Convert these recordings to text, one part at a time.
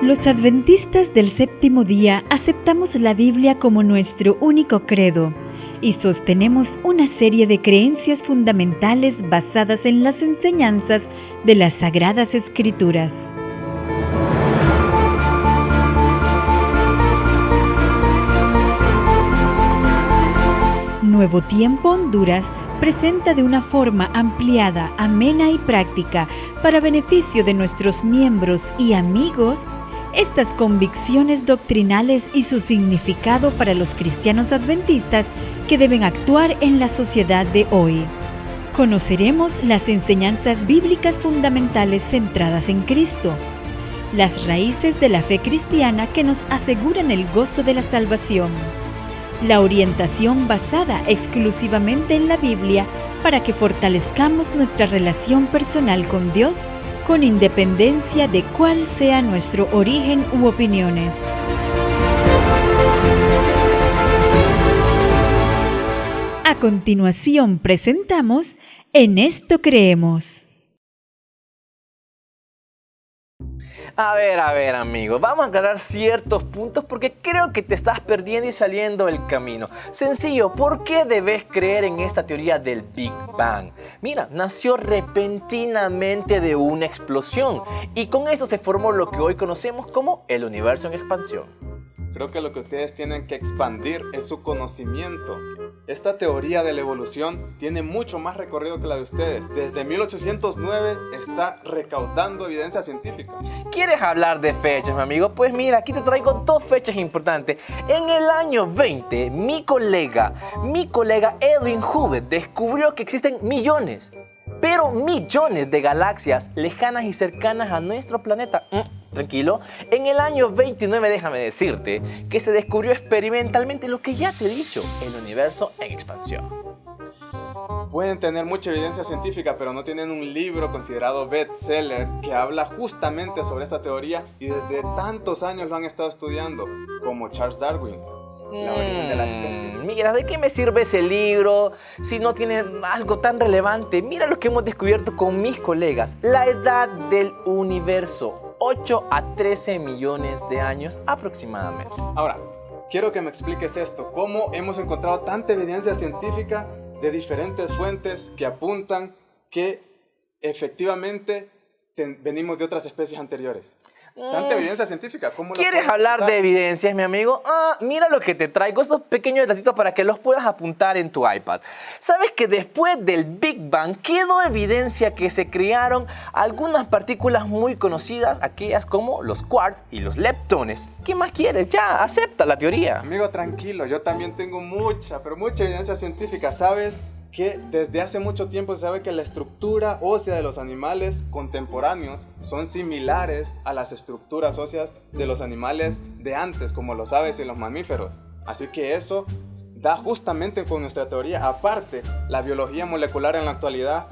Los adventistas del séptimo día aceptamos la Biblia como nuestro único credo y sostenemos una serie de creencias fundamentales basadas en las enseñanzas de las Sagradas Escrituras. Nuevo Tiempo Honduras presenta de una forma ampliada, amena y práctica para beneficio de nuestros miembros y amigos estas convicciones doctrinales y su significado para los cristianos adventistas que deben actuar en la sociedad de hoy. Conoceremos las enseñanzas bíblicas fundamentales centradas en Cristo, las raíces de la fe cristiana que nos aseguran el gozo de la salvación, la orientación basada exclusivamente en la Biblia para que fortalezcamos nuestra relación personal con Dios con independencia de cuál sea nuestro origen u opiniones. A continuación presentamos En esto creemos. A ver, amigo, vamos a aclarar ciertos puntos porque creo que te estás perdiendo y saliendo del camino. Sencillo, ¿por qué debes creer en esta teoría del Big Bang? Mira, nació repentinamente de una explosión y con esto se formó lo que hoy conocemos como el universo en expansión. Creo que lo que ustedes tienen que expandir es su conocimiento. Esta teoría de la evolución tiene mucho más recorrido que la de ustedes. Desde 1809 está recaudando evidencia científica. ¿Quieres hablar de fechas, mi amigo? Pues mira, aquí te traigo dos fechas importantes. En el año 20, mi colega Edwin Hubble descubrió que existen millones de galaxias lejanas y cercanas a nuestro planeta. Tranquilo, en el año 29 déjame decirte que se descubrió experimentalmente lo que ya te he dicho, el universo en expansión. Pueden tener mucha evidencia científica, pero no tienen un libro considerado bestseller que habla justamente sobre esta teoría y desde tantos años lo han estado estudiando, como Charles Darwin. La origen de las especies. Mira, ¿de qué me sirve ese libro si no tiene algo tan relevante? Mira lo que hemos descubierto con mis colegas. La edad del universo, 8 a 13 millones de años aproximadamente. Ahora, quiero que me expliques esto. ¿Cómo hemos encontrado tanta evidencia científica de diferentes fuentes que apuntan que efectivamente venimos de otras especies anteriores? Tanta evidencia científica, ¿cómo ¿Quieres hablar de evidencias, mi amigo? Mira lo que te traigo, estos pequeños datitos para que los puedas apuntar en tu iPad. ¿Sabes que después del Big Bang quedó evidencia que se crearon algunas partículas muy conocidas, aquellas como los quarks y los leptones? ¿Qué más quieres? Ya, acepta la teoría. Amigo, tranquilo, yo también tengo mucha evidencia científica, ¿sabes? Que desde hace mucho tiempo se sabe que la estructura ósea de los animales contemporáneos son similares a las estructuras óseas de los animales de antes, como los aves y los mamíferos. Así que eso da justamente con nuestra teoría. Aparte, la biología molecular en la actualidad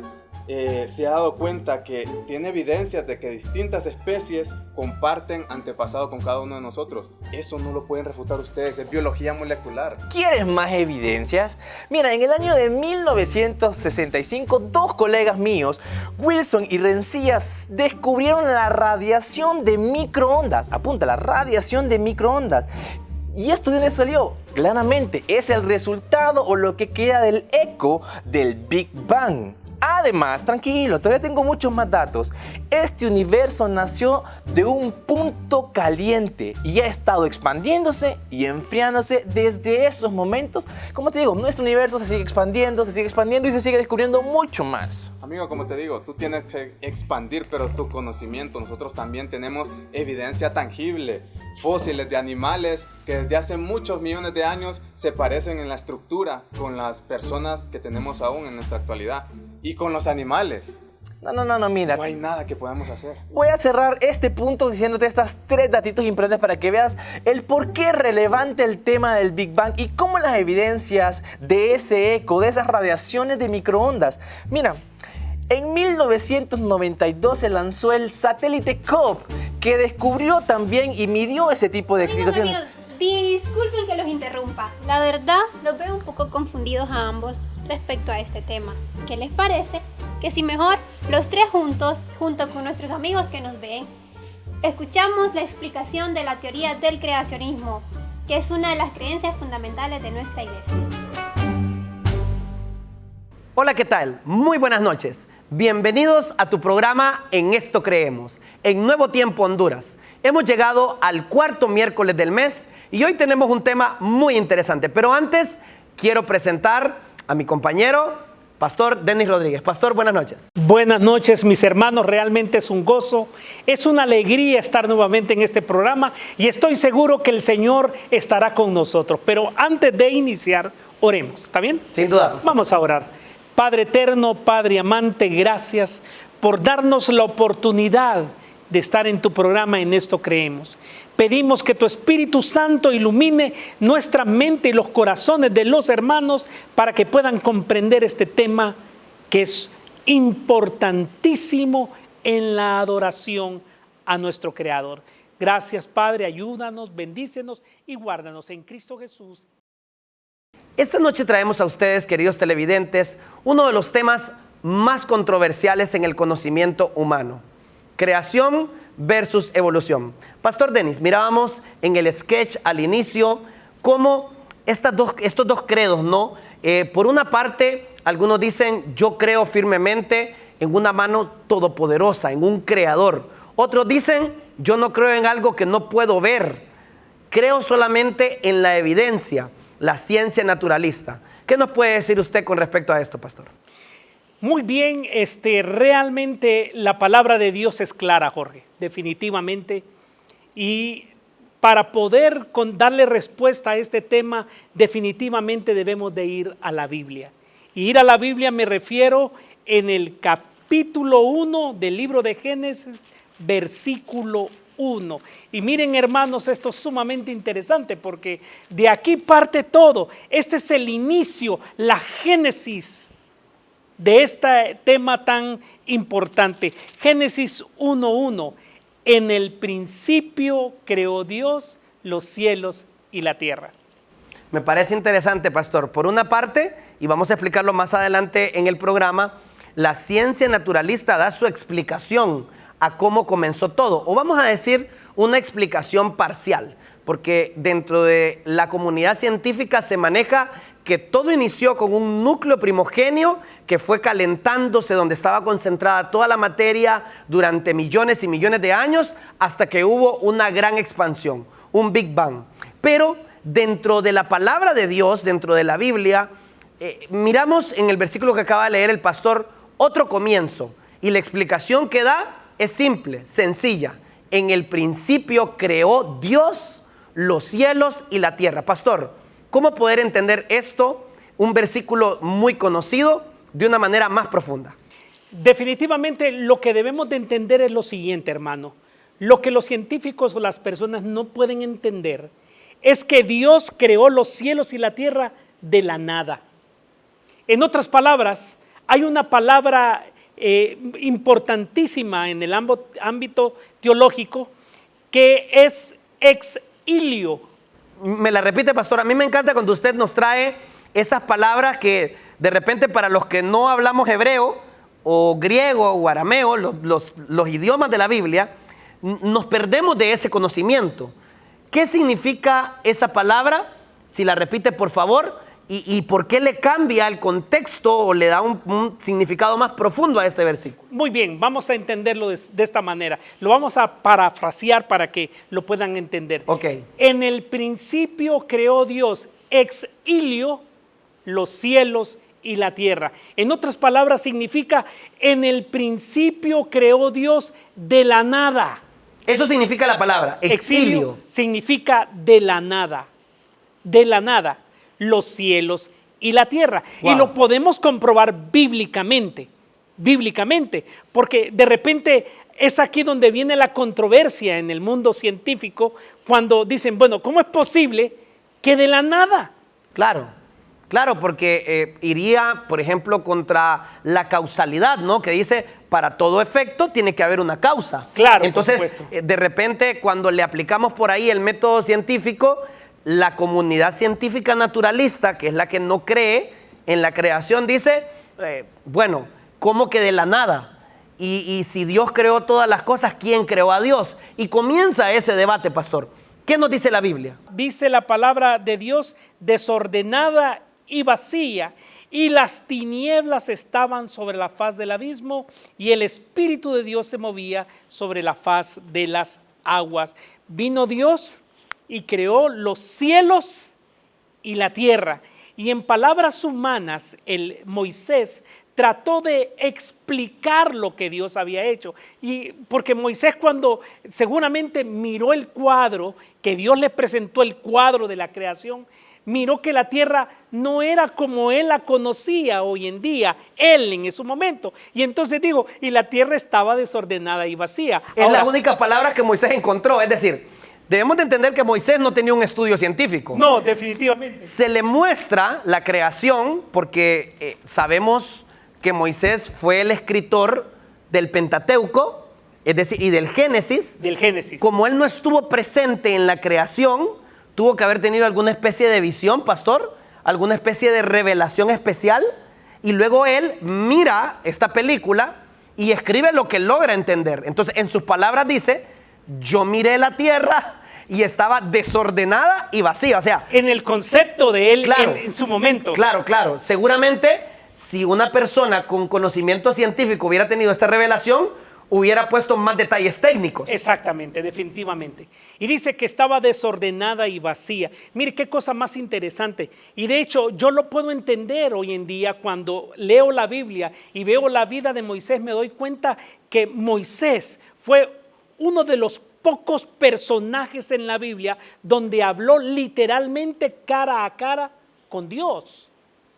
se ha dado cuenta que tiene evidencias de que distintas especies comparten antepasado con cada uno de nosotros. Eso no lo pueden refutar ustedes, es biología molecular. ¿Quieres más evidencias? Mira, en el año de 1965, dos colegas míos, Wilson y Rencillas, descubrieron la radiación de microondas. Apunta, la radiación de microondas. ¿Y esto de dónde salió? Claramente, es el resultado o lo que queda del eco del Big Bang. Además, tranquilo, todavía tengo muchos más datos. Este universo nació de un punto caliente y ha estado expandiéndose y enfriándose desde esos momentos. Como te digo, nuestro universo se sigue expandiendo y se sigue descubriendo mucho más. Amigo, como te digo, tú tienes que expandir, pero tu conocimiento. Nosotros también tenemos evidencia tangible. Fósiles de animales que desde hace muchos millones de años se parecen en la estructura con las personas que tenemos aún en nuestra actualidad. Y con los animales. No, mira. No hay nada que podamos hacer. Voy a cerrar este punto diciéndote estas tres datitos importantes para que veas el por qué es relevante el tema del Big Bang y cómo las evidencias de ese eco, de esas radiaciones de microondas. Mira, en 1992 se lanzó el satélite COP, que descubrió también y midió ese tipo de situaciones. Disculpen que los interrumpa. La verdad, los veo un poco confundidos a ambos respecto a este tema. ¿Qué les parece? Que si mejor los tres juntos, junto con nuestros amigos que nos ven, Escuchamos la explicación de la teoría del creacionismo, que es una de las creencias fundamentales de nuestra iglesia. Hola, ¿qué tal? Muy buenas noches. Bienvenidos a tu programa En Esto Creemos, en Nuevo Tiempo Honduras. Hemos llegado al cuarto miércoles del mes y hoy tenemos un tema muy interesante. Pero antes quiero presentar a mi compañero, Pastor Denis Rodríguez. Pastor, buenas noches. Buenas noches, mis hermanos. Realmente es un gozo, es una alegría estar nuevamente en este programa y estoy seguro que el Señor estará con nosotros. Pero antes de iniciar, oremos. ¿Está bien? Sin duda, pastor. Vamos a orar. Padre eterno, Padre amante, gracias por darnos la oportunidad de estar en tu programa En Esto Creemos. Pedimos que tu Espíritu Santo ilumine nuestra mente y los corazones de los hermanos para que puedan comprender este tema que es importantísimo en la adoración a nuestro Creador. Gracias, Padre, ayúdanos, bendícenos y guárdanos en Cristo Jesús. Esta noche traemos a ustedes, queridos televidentes, uno de los temas más controversiales en el conocimiento humano: creación versus evolución. Pastor Denis, mirábamos en el sketch al inicio cómo estos dos credos, ¿no? Por una parte, algunos dicen, yo creo firmemente en una mano todopoderosa, en un creador. Otros dicen, yo no creo en algo que no puedo ver. Creo solamente en la evidencia, la ciencia naturalista. ¿Qué nos puede decir usted con respecto a esto, pastor? Muy bien, realmente la palabra de Dios es clara, Jorge, definitivamente. Y para poder darle respuesta a este tema, definitivamente debemos de ir a la Biblia. Y ir a la Biblia me refiero en el capítulo 1 del libro de Génesis, versículo 1. Y miren, hermanos, esto es sumamente interesante porque de aquí parte todo. Este es el inicio, la génesis de este tema tan importante. Génesis 1:1. En el principio creó Dios los cielos y la tierra. Me parece interesante, pastor. Por una parte, y vamos a explicarlo más adelante en el programa, la ciencia naturalista da su explicación a cómo comenzó todo. O vamos a decir una explicación parcial, porque dentro de la comunidad científica se maneja que todo inició con un núcleo primogenio que fue calentándose, donde estaba concentrada toda la materia durante millones y millones de años, hasta que hubo una gran expansión, un Big Bang. Pero dentro de la palabra de Dios, dentro de la Biblia, miramos en el versículo que acaba de leer el pastor, otro comienzo. Y la explicación que da es simple, sencilla. En el principio creó Dios los cielos y la tierra. Pastor, ¿cómo poder entender esto, un versículo muy conocido, de una manera más profunda? Definitivamente lo que debemos de entender es lo siguiente, hermano. Lo que los científicos o las personas no pueden entender es que Dios creó los cielos y la tierra de la nada. En otras palabras, hay una palabra importantísima en el ámbito teológico que es ex nihilo. Me la repite, pastor. A mí me encanta cuando usted nos trae esas palabras que de repente para los que no hablamos hebreo o griego o arameo, los idiomas de la Biblia, nos perdemos de ese conocimiento. ¿Qué significa esa palabra? Si la repite, por favor. ¿Y por qué le cambia el contexto o le da un significado más profundo a este versículo? Muy bien, vamos a entenderlo de esta manera. Lo vamos a parafrasear para que lo puedan entender. Ok. En el principio creó Dios ex nihilo los cielos y la tierra. En otras palabras, significa en el principio creó Dios de la nada. Eso significa la palabra, ex nihilo. Significa de la nada. De la nada. Los cielos y la tierra. Wow. Y lo podemos comprobar bíblicamente, porque de repente es aquí donde viene la controversia en el mundo científico, cuando dicen, bueno, ¿cómo es posible que de la nada? Claro, porque iría, por ejemplo, contra la causalidad, ¿no? Que dice, para todo efecto tiene que haber una causa. Claro, entonces, de repente, cuando le aplicamos por ahí el método científico, la comunidad científica naturalista, que es la que no cree en la creación, dice, bueno, ¿cómo que de la nada? Y si Dios creó todas las cosas, ¿quién creó a Dios? Y comienza ese debate, pastor. ¿Qué nos dice la Biblia? Dice la palabra de Dios: desordenada y vacía, y las tinieblas estaban sobre la faz del abismo, y el Espíritu de Dios se movía sobre la faz de las aguas. Vino Dios y creó los cielos y la tierra. Y en palabras humanas, el Moisés trató de explicar lo que Dios había hecho. Y porque Moisés, cuando seguramente miró el cuadro, que Dios le presentó el cuadro de la creación, miró que la tierra no era como él la conocía hoy en día, él en ese momento. Y entonces y la tierra estaba desordenada y vacía. Es la única palabra que Moisés encontró. Es decir, debemos de entender que Moisés no tenía un estudio científico. No, definitivamente. Se le muestra la creación porque sabemos que Moisés fue el escritor del Pentateuco, es decir, y del Génesis. Del Génesis. Como él no estuvo presente en la creación, tuvo que haber tenido alguna especie de visión, pastor, alguna especie de revelación especial, y luego él mira esta película y escribe lo que logra entender. Entonces, en sus palabras dice: yo miré la tierra y estaba desordenada y vacía. O sea, en el concepto de él, claro, en su momento. Claro. Seguramente, si una persona con conocimiento científico hubiera tenido esta revelación, hubiera puesto más detalles técnicos. Exactamente, definitivamente. Y dice que estaba desordenada y vacía. Mire qué cosa más interesante. Y de hecho, yo lo puedo entender hoy en día cuando leo la Biblia y veo la vida de Moisés. Me doy cuenta que Moisés fue uno de los pocos personajes en la Biblia donde habló literalmente cara a cara con Dios.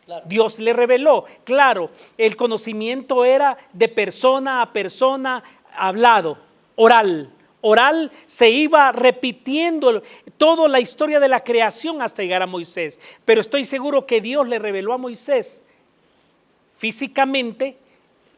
Claro. Dios le reveló. Claro, el conocimiento era de persona a persona, hablado, oral. Oral, se iba repitiendo toda la historia de la creación hasta llegar a Moisés. Pero estoy seguro que Dios le reveló a Moisés físicamente,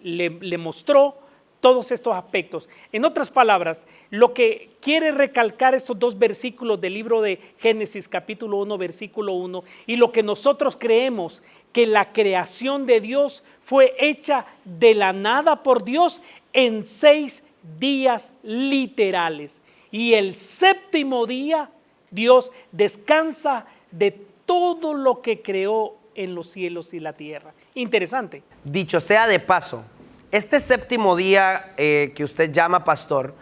le mostró todos estos aspectos. En otras palabras, lo que quiere recalcar estos dos versículos del libro de Génesis, capítulo 1, versículo 1, y lo que nosotros creemos, que la creación de Dios fue hecha de la nada por Dios en 6 días literales. Y el séptimo día, Dios descansa de todo lo que creó en los cielos y la tierra. Interesante. Dicho sea de paso, este séptimo día que usted llama, pastor,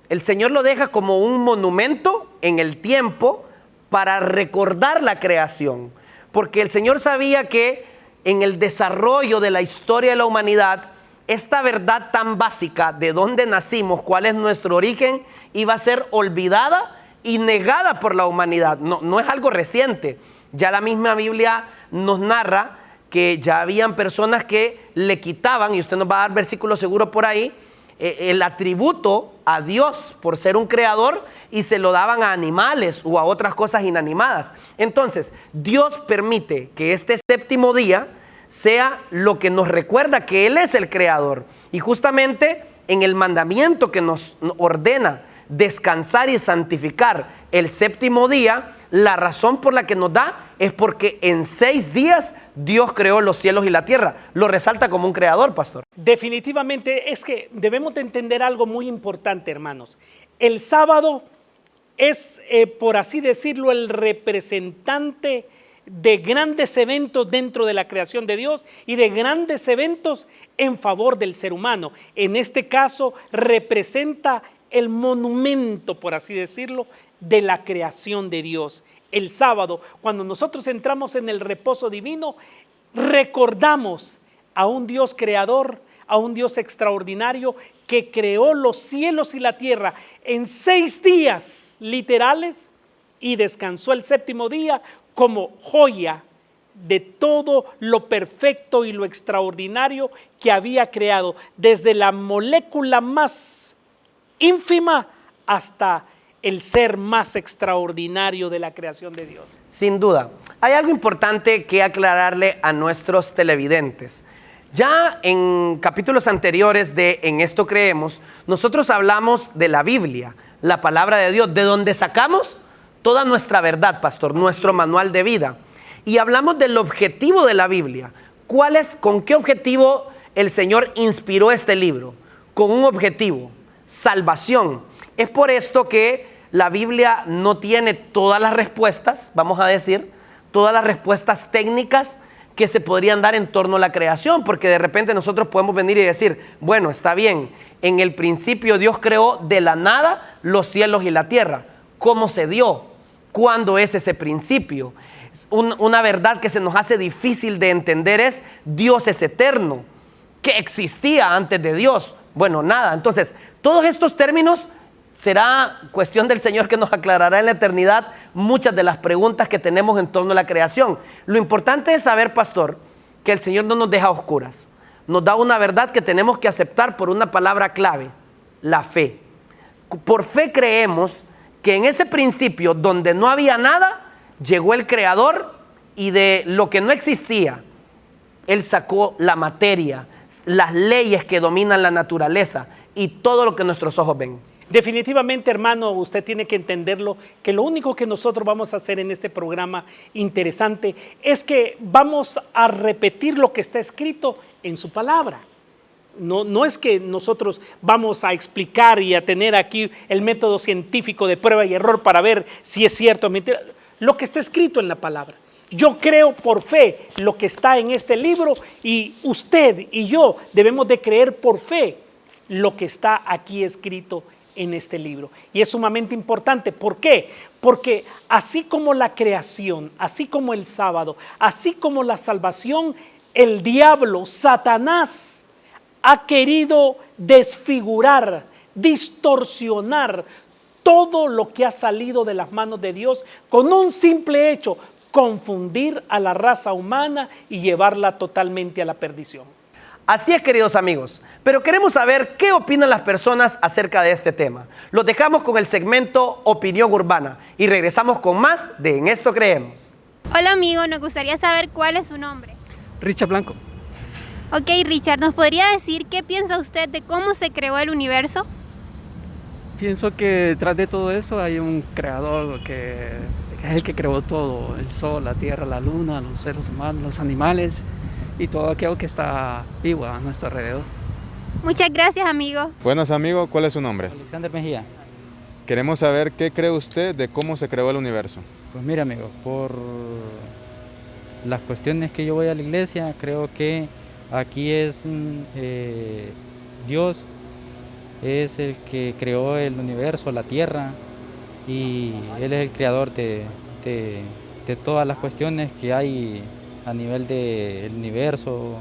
el Señor lo deja como un monumento en el tiempo para recordar la creación. Porque el Señor sabía que en el desarrollo de la historia de la humanidad, esta verdad tan básica de dónde nacimos, cuál es nuestro origen, iba a ser olvidada y negada por la humanidad. No es algo reciente. Ya la misma Biblia nos narra que ya habían personas que le quitaban, y usted nos va a dar versículos seguros por ahí, el atributo a Dios por ser un creador, y se lo daban a animales o a otras cosas inanimadas. Entonces, Dios permite que este séptimo día sea lo que nos recuerda que Él es el creador. Y justamente en el mandamiento que nos ordena descansar y santificar el séptimo día, la razón por la que nos da es porque en 6 días Dios creó los cielos y la tierra. Lo resalta como un creador, pastor. Definitivamente es que debemos de entender algo muy importante, hermanos. El sábado es, por así decirlo, el representante de grandes eventos dentro de la creación de Dios y de grandes eventos en favor del ser humano. En este caso representa el monumento, por así decirlo, de la creación de Dios. El sábado, cuando nosotros entramos en el reposo divino, recordamos a un Dios creador, a un Dios extraordinario que creó los cielos y la tierra en 6 días literales y descansó el séptimo día como joya de todo lo perfecto y lo extraordinario que había creado, desde la molécula más ínfima hasta el ser más extraordinario de la creación de Dios. Sin duda. Hay algo importante que aclararle a nuestros televidentes. Ya en capítulos anteriores de En Esto Creemos, nosotros hablamos de la Biblia, la palabra de Dios, de donde sacamos toda nuestra verdad, pastor, nuestro manual de vida. Y hablamos del objetivo de la Biblia. ¿Con qué objetivo el Señor inspiró este libro? con un objetivo, salvación. Es por esto que la Biblia no tiene todas las respuestas, vamos a decir, todas las respuestas técnicas que se podrían dar en torno a la creación, porque de repente nosotros podemos venir y decir, bueno, está bien, en el principio Dios creó de la nada los cielos y la tierra. ¿Cómo se dio? ¿Cuándo es ese principio? Una verdad que se nos hace difícil de entender es, Dios es eterno. ¿Qué existía antes de Dios? Bueno, nada. Entonces, todos estos términos será cuestión del Señor que nos aclarará en la eternidad muchas de las preguntas que tenemos en torno a la creación. Lo importante es saber, pastor, que el Señor no nos deja a oscuras. Nos da una verdad que tenemos que aceptar por una palabra clave, la fe. Por fe creemos que en ese principio donde no había nada, llegó el Creador y de lo que no existía, Él sacó la materia, las leyes que dominan la naturaleza y todo lo que nuestros ojos ven. Definitivamente, hermano, usted tiene que entenderlo, que lo único que nosotros vamos a hacer en este programa interesante es que vamos a repetir lo que está escrito en su palabra. No es que nosotros vamos a explicar y a tener aquí el método científico de prueba y error para ver si es cierto o mentira. Lo que está escrito en la palabra. Yo creo por fe lo que está en este libro y usted y yo debemos de creer por fe lo que está aquí escrito en este libro. Y es sumamente importante. ¿Por qué? Porque así como la creación, así como el sábado, así como la salvación, el diablo, Satanás, ha querido desfigurar, distorsionar todo lo que ha salido de las manos de Dios con un simple hecho, confundir a la raza humana y llevarla totalmente a la perdición. Así es, queridos amigos, pero queremos saber qué opinan las personas acerca de este tema. Los dejamos con el segmento Opinión Urbana y regresamos con más de En Esto Creemos. Hola amigo, nos gustaría saber cuál es su nombre. Richard Blanco. Ok, Richard, ¿nos podría decir qué piensa usted de cómo se creó el universo? Pienso que detrás de todo eso hay un creador que es el que creó todo, el sol, la tierra, la luna, los seres humanos, los animales y todo aquello que está vivo a nuestro alrededor. Muchas gracias, amigo. Buenas, amigo, ¿cuál es su nombre? Alexander Mejía. Queremos saber qué cree usted de cómo se creó el universo. Pues mira, amigo, por las cuestiones que yo voy a la iglesia, creo que aquí es Dios es el que creó el universo, la tierra, y Él es el creador de todas las cuestiones que hay a nivel del universo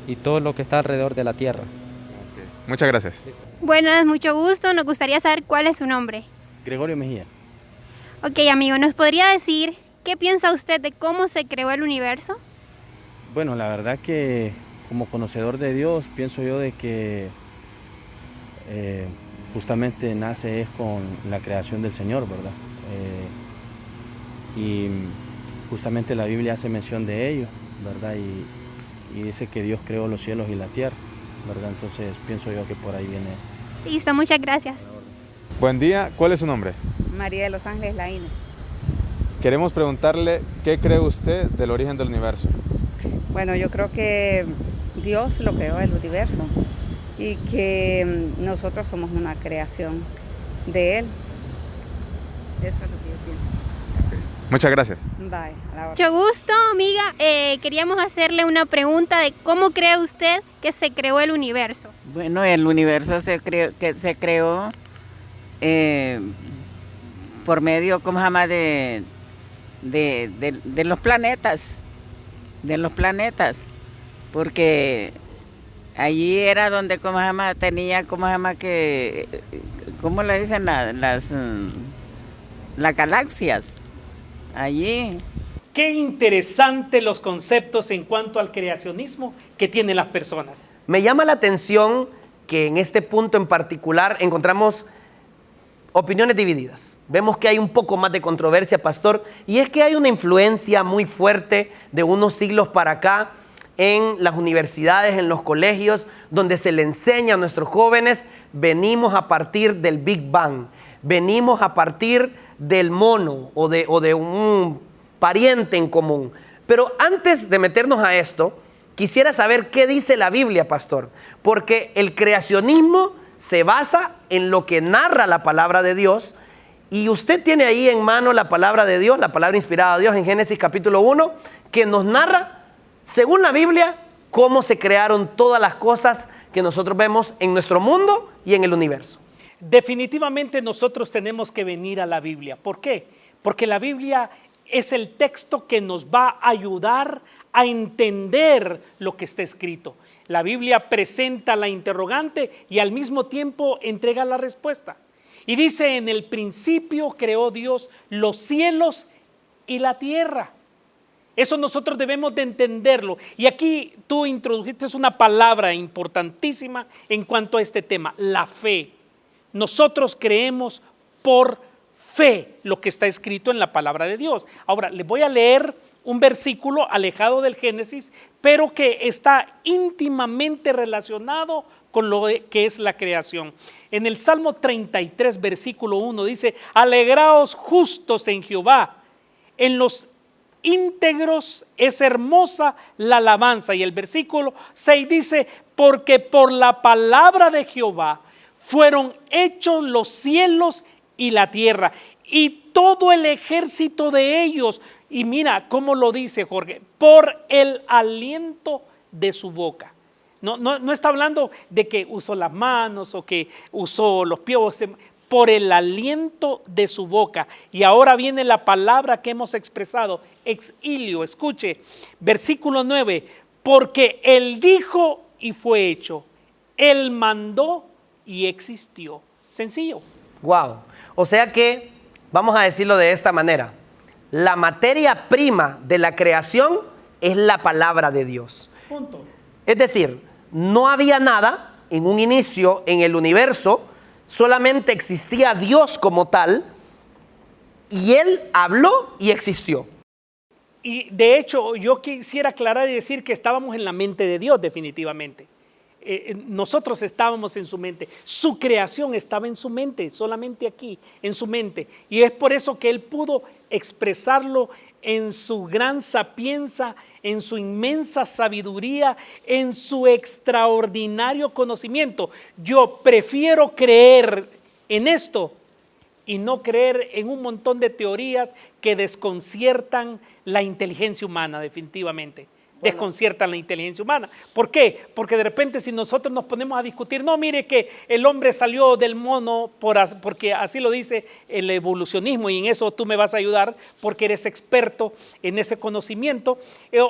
y todo lo que está alrededor de la tierra. Okay. Muchas gracias. Buenas, mucho gusto. Nos gustaría saber cuál es su nombre. Gregorio Mejía. Ok, amigo, ¿nos podría decir qué piensa usted de cómo se creó el universo? Bueno, la verdad que como conocedor de Dios, pienso yo de que justamente nace es con la creación del Señor, ¿verdad? Y justamente la Biblia hace mención de ello, ¿verdad? Y dice que Dios creó los cielos y la tierra, ¿verdad? Entonces pienso yo que por ahí viene. Listo, muchas gracias. Buen día, ¿cuál es su nombre? María de los Ángeles Laínez. Queremos preguntarle qué cree usted del origen del universo. Bueno, yo creo que Dios lo creó el universo y que nosotros somos una creación de Él. Eso es lo que yo pienso. Okay. Muchas gracias. Bye. A la hora. Mucho gusto, amiga. Queríamos hacerle una pregunta de cómo cree usted que se creó el universo. Bueno, el universo se creó por medio, ¿cómo se llama?, de los planetas, porque allí era donde, ¿cómo se llama?, tenía, ¿cómo se llama?, que, ¿cómo le dicen? Las galaxias, allí. Qué interesante los conceptos en cuanto al creacionismo que tienen las personas. Me llama la atención que en este punto en particular encontramos opiniones divididas. Vemos que hay un poco más de controversia, pastor, y es que hay una influencia muy fuerte de unos siglos para acá en las universidades, en los colegios, donde se le enseña a nuestros jóvenes, venimos a partir del Big Bang, venimos a partir del mono o de un pariente en común. Pero antes de meternos a esto, quisiera saber qué dice la Biblia, pastor, porque el creacionismo se basa en lo que narra la palabra de Dios, y usted tiene ahí en mano la palabra de Dios, la palabra inspirada de Dios en Génesis capítulo 1, que nos narra, según la Biblia, cómo se crearon todas las cosas que nosotros vemos en nuestro mundo y en el universo. Definitivamente nosotros tenemos que venir a la Biblia. ¿Por qué? Porque la Biblia es el texto que nos va a ayudar a entender lo que está escrito. La Biblia presenta la interrogante y al mismo tiempo entrega la respuesta. Y dice: en el principio creó Dios los cielos y la tierra. Eso nosotros debemos de entenderlo. Y aquí tú introdujiste una palabra importantísima en cuanto a este tema, la fe. Nosotros creemos por fe lo que está escrito en la palabra de Dios. Ahora, les voy a leer un versículo alejado del Génesis, pero que está íntimamente relacionado con lo que es la creación. En el Salmo 33, versículo 1 dice: alegraos justos en Jehová, en los íntegros es hermosa la alabanza. Y el versículo 6 dice: porque por la palabra de Jehová fueron hechos los cielos y la tierra, y todo el ejército de ellos. Y mira cómo lo dice Jorge: por el aliento de su boca. No está hablando de que usó las manos o que usó los pies, por el aliento de su boca. Y ahora viene la palabra que hemos expresado, exilio. Escuche, versículo 9: porque Él dijo y fue hecho, Él mandó y existió. Sencillo. Wow. O sea que, vamos a decirlo de esta manera, la materia prima de la creación es la palabra de Dios. Punto. Es decir, no había nada en un inicio en el universo, solamente existía Dios como tal, y Él habló y existió. Y de hecho, yo quisiera aclarar y decir que estábamos en la mente de Dios definitivamente. Nosotros estábamos en su mente, su creación estaba en su mente, solamente aquí, en su mente. Y es por eso que Él pudo expresarlo en su gran sapienza, en su inmensa sabiduría, en su extraordinario conocimiento. Yo prefiero creer en esto y no creer en un montón de teorías que desconciertan la inteligencia humana, definitivamente. Desconciertan la inteligencia humana. ¿Por qué? Porque de repente si nosotros nos ponemos a discutir, no, mire que el hombre salió del mono porque así lo dice el evolucionismo, y en eso tú me vas a ayudar porque eres experto en ese conocimiento,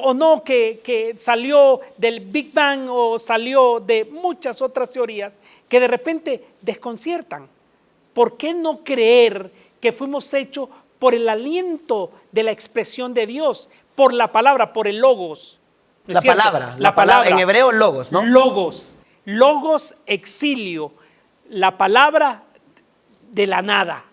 o no, que salió del Big Bang o salió de muchas otras teorías que de repente desconciertan. ¿Por qué no creer que fuimos hechos por el aliento de la expresión de Dios, por la palabra, por el logos? ¿No es cierto? La palabra, en hebreo logos, ¿no? Logos, exilio, la palabra de la nada.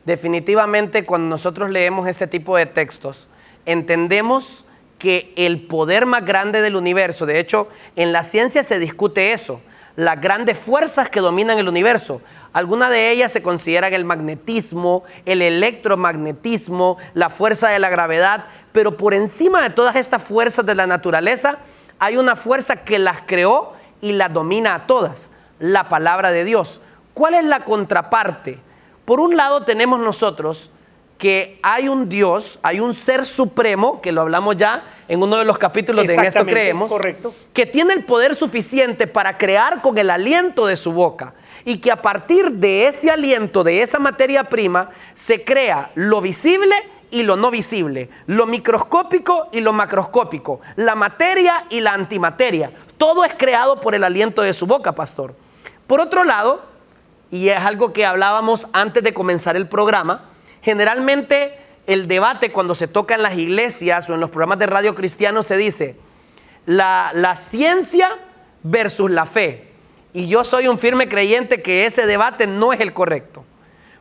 Definitivamente, cuando nosotros leemos este tipo de textos, entendemos que el poder más grande del universo, de hecho, en la ciencia se discute eso, las grandes fuerzas que dominan el universo. Algunas de ellas se consideran el magnetismo, el electromagnetismo, la fuerza de la gravedad, pero por encima de todas estas fuerzas de la naturaleza, hay una fuerza que las creó y las domina a todas, la palabra de Dios. ¿Cuál es la contraparte? Por un lado tenemos nosotros que hay un Dios, hay un ser supremo, que lo hablamos ya en uno de los capítulos de En Esto Creemos, correcto, que tiene el poder suficiente para crear con el aliento de su boca, y que a partir de ese aliento, de esa materia prima, se crea lo visible y lo no visible, lo microscópico y lo macroscópico, la materia y la antimateria. Todo es creado por el aliento de su boca, pastor. Por otro lado, y es algo que hablábamos antes de comenzar el programa, generalmente el debate cuando se toca en las iglesias o en los programas de radio cristianos se dice la ciencia versus la fe. Y yo soy un firme creyente que ese debate no es el correcto,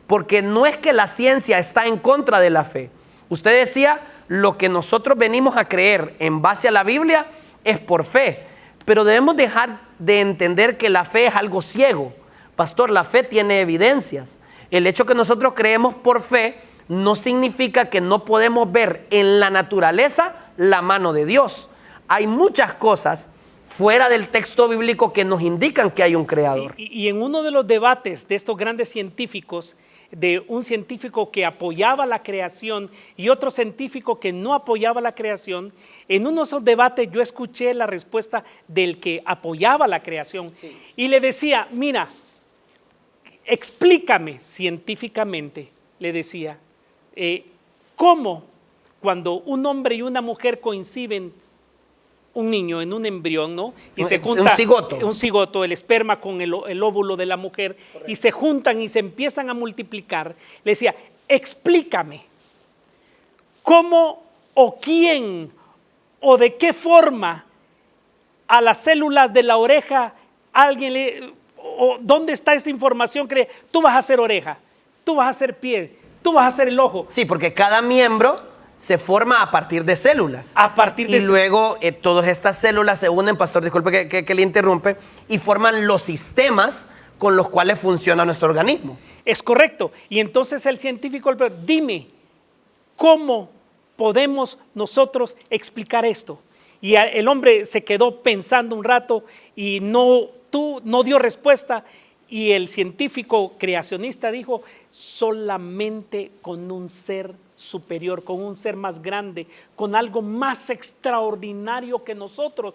porque no es que la ciencia está en contra de la fe. Usted decía, lo que nosotros venimos a creer en base a la Biblia es por fe, pero debemos dejar de entender que la fe es algo ciego. Pastor, la fe tiene evidencias. El hecho que nosotros creemos por fe no significa que no podemos ver en la naturaleza la mano de Dios. hay muchas cosas fuera del texto bíblico que nos indican que hay un creador. Y en uno de los debates de estos grandes científicos, de un científico que apoyaba la creación y otro científico que no apoyaba la creación, en uno de esos debates yo escuché la respuesta del que apoyaba la creación y le decía, mira, explícame científicamente, le decía, cómo cuando un hombre y una mujer coinciden un niño en un embrión, ¿no? Y se junta un cigoto, el esperma con el óvulo de la mujer. Correcto. Y se juntan y se empiezan a multiplicar. Le decía, explícame cómo o quién o de qué forma a las células de la oreja alguien le, o dónde está esa información que tú vas a hacer oreja, tú vas a hacer pie, tú vas a hacer el ojo. Sí, porque cada miembro se forma a partir de células. A partir de y luego todas estas células se unen, pastor, disculpe que le interrumpe, y forman los sistemas con los cuales funciona nuestro organismo. Es correcto. Y entonces el científico, dime, ¿cómo podemos nosotros explicar esto? Y el hombre se quedó pensando un rato y no dio respuesta. Y el científico creacionista dijo, solamente con un ser superior, con un ser más grande, con algo más extraordinario que nosotros,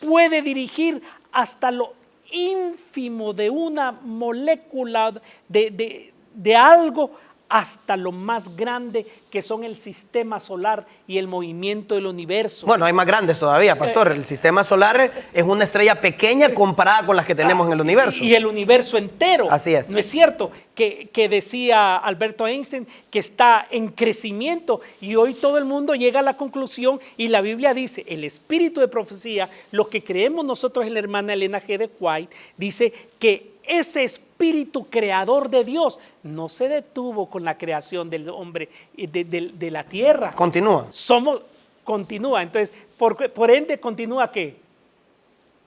puede dirigir hasta lo ínfimo de una molécula de algo hasta lo más grande que son el sistema solar y el movimiento del universo. Bueno, hay más grandes todavía, pastor. El sistema solar es una estrella pequeña comparada con las que tenemos en el universo. Y el universo entero. Así es. ¿No es cierto? Que decía Alberto Einstein que está en crecimiento y hoy todo el mundo llega a la conclusión y la Biblia dice, el espíritu de profecía, lo que creemos nosotros en la hermana Elena G. de White, dice que ese espíritu creador de Dios no se detuvo con la creación del hombre, de la tierra. Continúa. Continúa. Entonces, por ende, continúa ¿qué?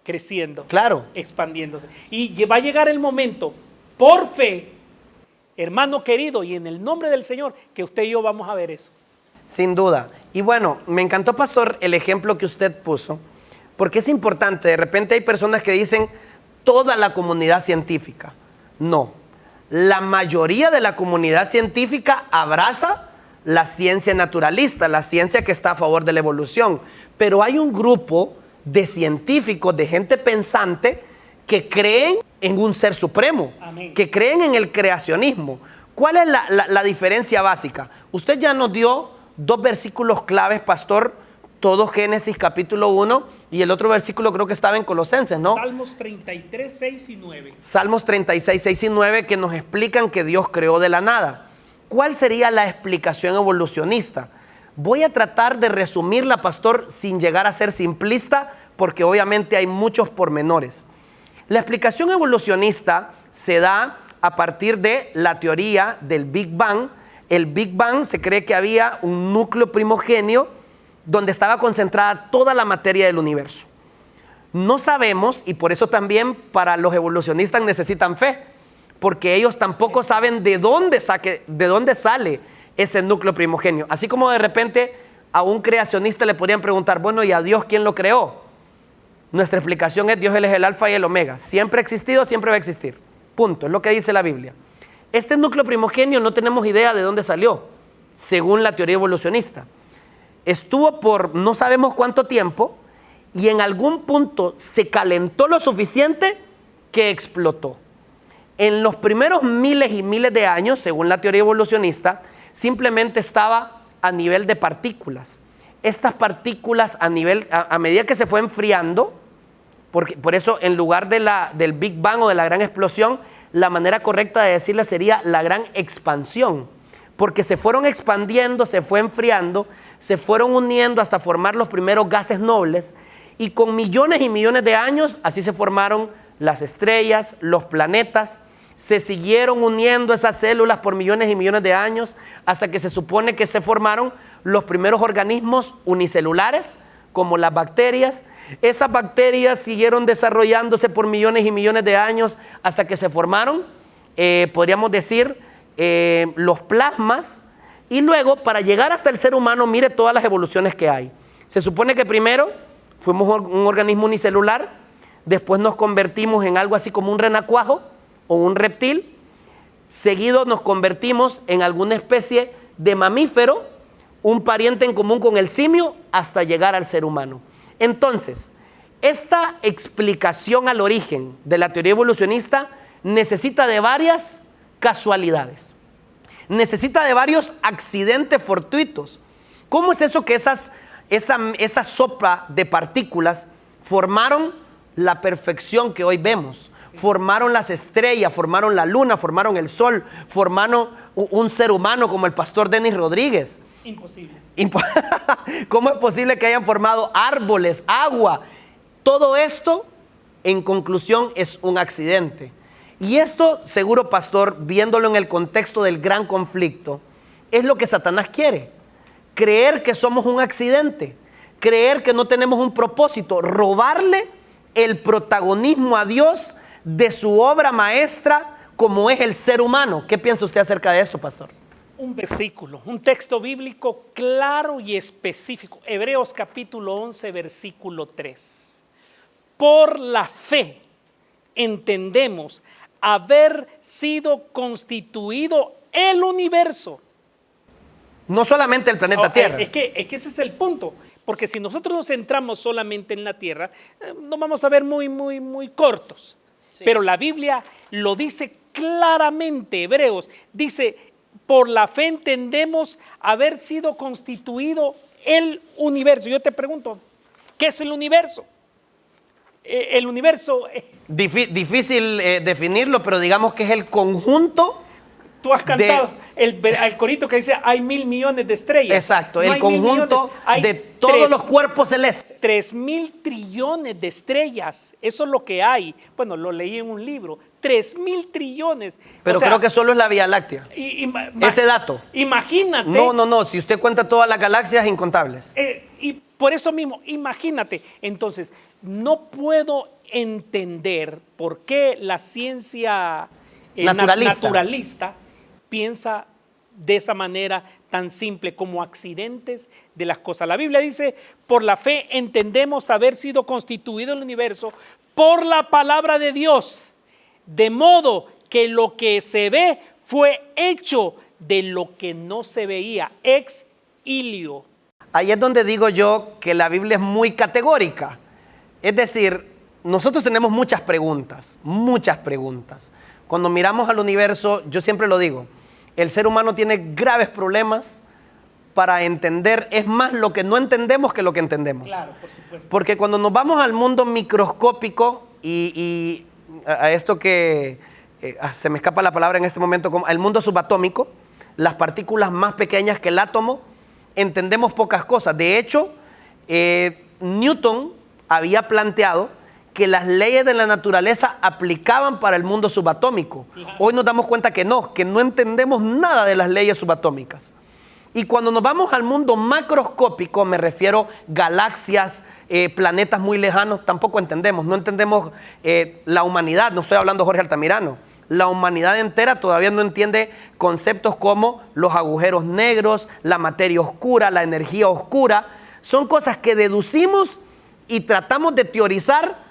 Creciendo. Claro. Expandiéndose. Y va a llegar el momento, por fe, hermano querido, y en el nombre del Señor, que usted y yo vamos a ver eso. Sin duda. Y bueno, me encantó, pastor, el ejemplo que usted puso, porque es importante. De repente hay personas que dicen, toda la comunidad científica. No, la mayoría de la comunidad científica abraza la ciencia naturalista, la ciencia que está a favor de la evolución. Pero hay un grupo de científicos, de gente pensante, que creen en un ser supremo, amén, que creen en el creacionismo. ¿Cuál es la diferencia básica? Usted ya nos dio dos versículos claves, pastor, todo Génesis capítulo 1 y el otro versículo creo que estaba en Colosenses, ¿no? Salmos 33, 6 y 9. Salmos 36, 6 y 9 que nos explican que Dios creó de la nada. ¿Cuál sería la explicación evolucionista? Voy a tratar de resumirla, pastor, sin llegar a ser simplista, porque obviamente hay muchos pormenores. La explicación evolucionista se da a partir de la teoría del Big Bang. El Big Bang se cree que había un núcleo primogenio donde estaba concentrada toda la materia del universo. No sabemos, y por eso también para los evolucionistas necesitan fe, porque ellos tampoco saben de dónde sale ese núcleo primogenio. Así como de repente a un creacionista le podrían preguntar, bueno, ¿y a Dios quién lo creó? Nuestra explicación es, Dios es el alfa y el omega. Siempre ha existido, siempre va a existir. Punto, es lo que dice la Biblia. Este núcleo primogenio no tenemos idea de dónde salió, según la teoría evolucionista. Estuvo por no sabemos cuánto tiempo y en algún punto se calentó lo suficiente que explotó. En los primeros miles y miles de años, según la teoría evolucionista, simplemente estaba a nivel de partículas. Estas partículas a medida que se fue enfriando, por eso en lugar del Big Bang o de la gran explosión, la manera correcta de decirla sería la gran expansión, porque se fueron expandiendo, se fue enfriando, se fueron uniendo hasta formar los primeros gases nobles y con millones y millones de años así se formaron las estrellas, los planetas, se siguieron uniendo esas células por millones y millones de años hasta que se supone que se formaron los primeros organismos unicelulares como las bacterias. Esas bacterias siguieron desarrollándose por millones y millones de años hasta que se formaron, podríamos decir, los plasmas. Y luego, para llegar hasta el ser humano, mire todas las evoluciones que hay. Se supone que primero fuimos un organismo unicelular, después nos convertimos en algo así como un renacuajo o un reptil, seguido nos convertimos en alguna especie de mamífero, un pariente en común con el simio, hasta llegar al ser humano. Entonces, esta explicación al origen de la teoría evolucionista necesita de varias casualidades, necesita de varios accidentes fortuitos. ¿Cómo es eso que esa sopa de partículas formaron la perfección que hoy vemos? Formaron las estrellas, formaron la luna, formaron el sol, formaron un ser humano como el pastor Denis Rodríguez. Imposible. ¿Cómo es posible que hayan formado árboles, agua? Todo esto, en conclusión, es un accidente. Y esto, seguro, pastor, viéndolo en el contexto del gran conflicto, es lo que Satanás quiere. Creer que somos un accidente, creer que no tenemos un propósito, robarle el protagonismo a Dios de su obra maestra como es el ser humano. ¿Qué piensa usted acerca de esto, pastor? Un versículo, un texto bíblico claro y específico. Hebreos capítulo 11, versículo 3. Por la fe entendemos haber sido constituido el universo. No solamente el planeta Tierra. Es que ese es el punto. Porque si nosotros nos centramos solamente en la Tierra, nos vamos a ver muy cortos. Sí. Pero la Biblia lo dice claramente. Hebreos dice, por la fe entendemos haber sido constituido el universo. Yo te pregunto, ¿qué es el universo? El universo... Difícil definirlo, pero digamos que es el conjunto. Tú has cantado el corito que dice, hay 1.000 millones de estrellas. Exacto, no el conjunto de todos los cuerpos celestes. 3.000 trillones de estrellas, eso es lo que hay. Bueno, lo leí en un libro, 3.000 trillones. Pero creo que solo es la Vía Láctea. Ese dato. Imagínate. No, si usted cuenta todas las galaxias, incontables. Y por eso mismo, imagínate. Entonces, no puedo entender por qué la ciencia naturalista piensa de esa manera tan simple como accidentes de las cosas. La Biblia dice, por la fe entendemos haber sido constituido el universo por la palabra de Dios, de modo que lo que se ve fue hecho de lo que no se veía, ex nihilo. Ahí es donde digo yo que la Biblia es muy categórica. Es decir, nosotros tenemos muchas preguntas. Cuando miramos al universo, yo siempre lo digo, el ser humano tiene graves problemas para entender, es más lo que no entendemos que lo que entendemos. Claro, por supuesto. Porque cuando nos vamos al mundo microscópico y a esto que se me escapa la palabra en este momento, como al mundo subatómico, las partículas más pequeñas que el átomo, entendemos pocas cosas. De hecho, Newton había planteado que las leyes de la naturaleza aplicaban para el mundo subatómico. Hoy nos damos cuenta que no entendemos nada de las leyes subatómicas. Y cuando nos vamos al mundo macroscópico, me refiero galaxias, planetas muy lejanos, tampoco entendemos. No entendemos la humanidad, no estoy hablando de Jorge Altamirano. La humanidad entera todavía no entiende conceptos como los agujeros negros, la materia oscura, la energía oscura. Son cosas que deducimos y tratamos de teorizar,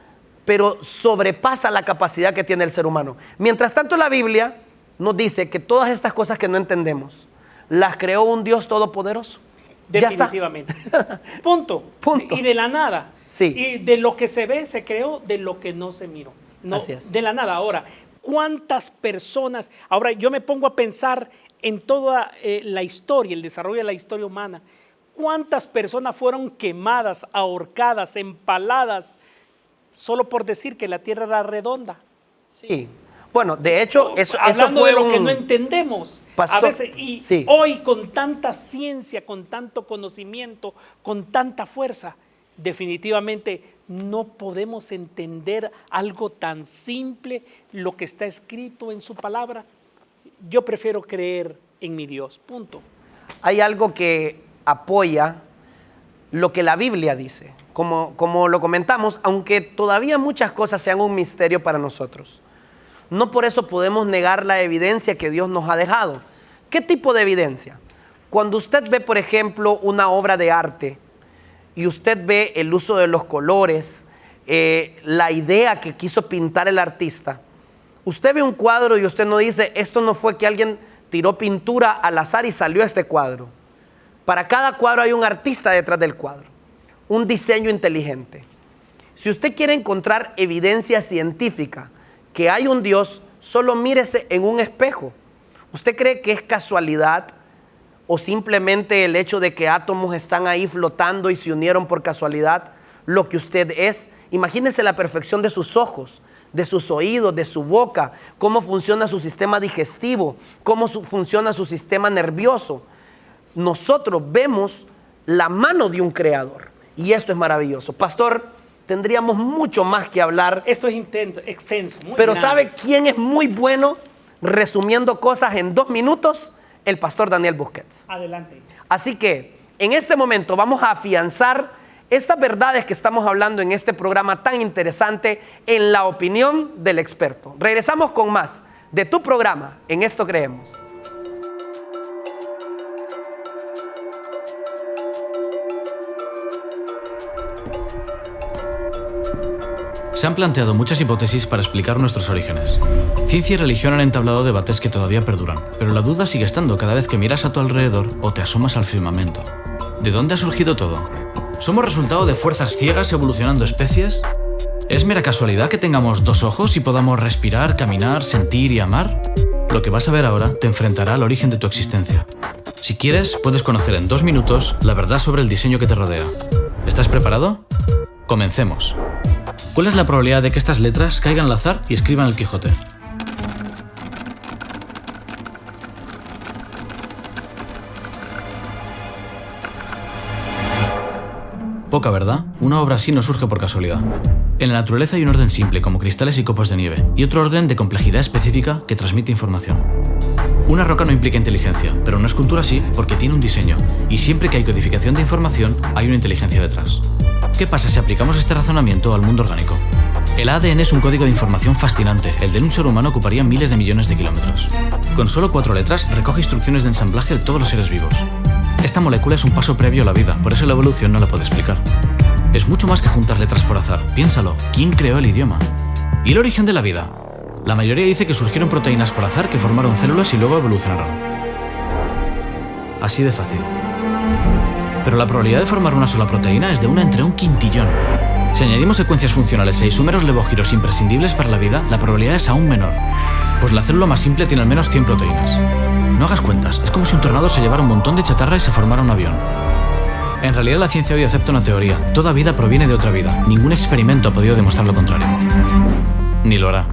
pero sobrepasa la capacidad que tiene el ser humano. Mientras tanto, la Biblia nos dice que todas estas cosas que no entendemos, las creó un Dios todopoderoso. Definitivamente. Punto. Y de la nada. Sí. Y de lo que se ve, se creó, de lo que no se miró. No, así es. De la nada. Ahora, ¿cuántas personas? Ahora, yo me pongo a pensar en toda la historia, el desarrollo de la historia humana. ¿Cuántas personas fueron quemadas, ahorcadas, empaladas, solo por decir que la Tierra era redonda? Sí. Bueno, de hecho, eso hablando fue de lo que no entendemos. Pastor, a veces, y sí. Hoy con tanta ciencia, con tanto conocimiento, con tanta fuerza, definitivamente no podemos entender algo tan simple, lo que está escrito en su palabra. Yo prefiero creer en mi Dios, punto. Hay algo que apoya lo que la Biblia dice. Como lo comentamos, aunque todavía muchas cosas sean un misterio para nosotros, no por eso podemos negar la evidencia que Dios nos ha dejado. ¿Qué tipo de evidencia? Cuando usted ve, por ejemplo, una obra de arte y usted ve el uso de los colores, la idea que quiso pintar el artista, usted ve un cuadro y usted no dice, esto no fue que alguien tiró pintura al azar y salió este cuadro. Para cada cuadro hay un artista detrás del cuadro, un diseño inteligente. Si usted quiere encontrar evidencia científica que hay un Dios, solo mírese en un espejo. ¿Usted cree que es casualidad o simplemente el hecho de que átomos están ahí flotando y se unieron por casualidad lo que usted es? Imagínese la perfección de sus ojos, de sus oídos, de su boca, cómo funciona su sistema digestivo, cómo funciona su sistema nervioso. Nosotros vemos la mano de un creador y esto es maravilloso. Pastor, tendríamos mucho más que hablar. Esto es extenso. Pero grande. ¿sabe quién es muy bueno resumiendo cosas en 2 minutos? El pastor Daniel Busquets. Adelante. Así que en este momento vamos a afianzar estas verdades que estamos hablando en este programa tan interesante en la opinión del experto. Regresamos con más de tu programa En Esto Creemos. Se han planteado muchas hipótesis para explicar nuestros orígenes. Ciencia y religión han entablado debates que todavía perduran, pero la duda sigue estando cada vez que miras a tu alrededor o te asomas al firmamento. ¿De dónde ha surgido todo? ¿Somos resultado de fuerzas ciegas evolucionando especies? ¿Es mera casualidad que tengamos 2 ojos y podamos respirar, caminar, sentir y amar? Lo que vas a ver ahora te enfrentará al origen de tu existencia. Si quieres, puedes conocer en 2 minutos la verdad sobre el diseño que te rodea. ¿Estás preparado? Comencemos. ¿Cuál es la probabilidad de que estas letras caigan al azar y escriban el Quijote? Poca, ¿verdad? Una obra así no surge por casualidad. En la naturaleza hay un orden simple, como cristales y copos de nieve, y otro orden de complejidad específica que transmite información. Una roca no implica inteligencia, pero una escultura sí, porque tiene un diseño, y siempre que hay codificación de información, hay una inteligencia detrás. ¿Qué pasa si aplicamos este razonamiento al mundo orgánico? El ADN es un código de información fascinante, el de un ser humano ocuparía miles de millones de kilómetros. Con solo 4 letras recoge instrucciones de ensamblaje de todos los seres vivos. Esta molécula es un paso previo a la vida, por eso la evolución no la puede explicar. Es mucho más que juntar letras por azar, piénsalo, ¿quién creó el idioma? ¿Y el origen de la vida? La mayoría dice que surgieron proteínas por azar que formaron células y luego evolucionaron. Así de fácil. Pero la probabilidad de formar una sola proteína es de 1 entre 1 quintillón. Si añadimos secuencias funcionales e isómeros levógiros imprescindibles para la vida, la probabilidad es aún menor, pues la célula más simple tiene al menos 100 proteínas. No hagas cuentas, es como si un tornado se llevara un montón de chatarra y se formara un avión. En realidad la ciencia hoy acepta una teoría, toda vida proviene de otra vida, ningún experimento ha podido demostrar lo contrario. Ni lo hará.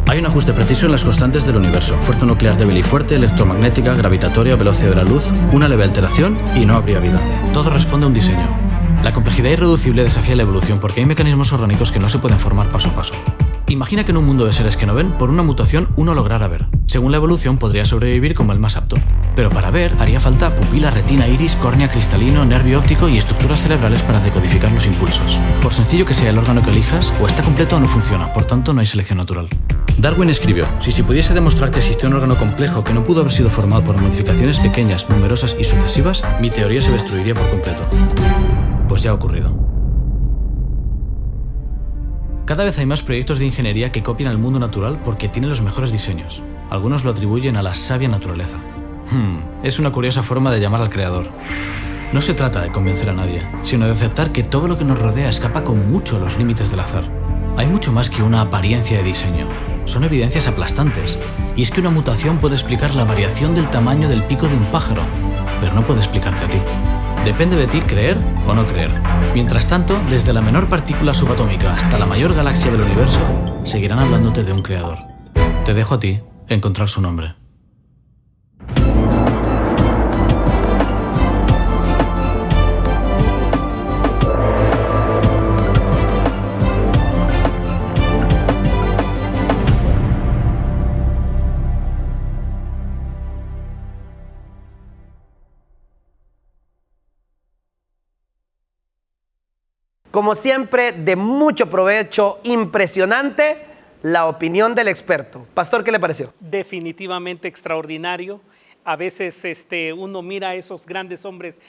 Hay un ajuste preciso en las constantes del universo, fuerza nuclear débil y fuerte, electromagnética, gravitatoria, velocidad de la luz, una leve alteración y no habría vida. Todo responde a un diseño. La complejidad irreducible desafía la evolución porque hay mecanismos orgánicos que no se pueden formar paso a paso. Imagina que en un mundo de seres que no ven, por una mutación uno lograra ver. Según la evolución podría sobrevivir como el más apto. Pero para ver haría falta pupila, retina, iris, córnea, cristalino, nervio óptico y estructuras cerebrales para decodificar los impulsos. Por sencillo que sea el órgano que elijas, o está completo o no funciona, por tanto no hay selección natural. Darwin escribió, si se pudiese demostrar que existió un órgano complejo que no pudo haber sido formado por modificaciones pequeñas, numerosas y sucesivas, mi teoría se destruiría por completo. Pues ya ha ocurrido. Cada vez hay más proyectos de ingeniería que copian al mundo natural porque tienen los mejores diseños. Algunos lo atribuyen a la sabia naturaleza. Es una curiosa forma de llamar al creador. No se trata de convencer a nadie, sino de aceptar que todo lo que nos rodea escapa con mucho a los límites del azar. Hay mucho más que una apariencia de diseño. Son evidencias aplastantes. Y es que una mutación puede explicar la variación del tamaño del pico de un pájaro, pero no puede explicarte a ti. Depende de ti creer o no creer. Mientras tanto, desde la menor partícula subatómica hasta la mayor galaxia del universo, seguirán hablándote de un creador. Te dejo a ti encontrar su nombre. Como siempre, de mucho provecho, impresionante, la opinión del experto. Pastor, ¿qué le pareció? Definitivamente extraordinario. A veces uno mira a esos grandes hombres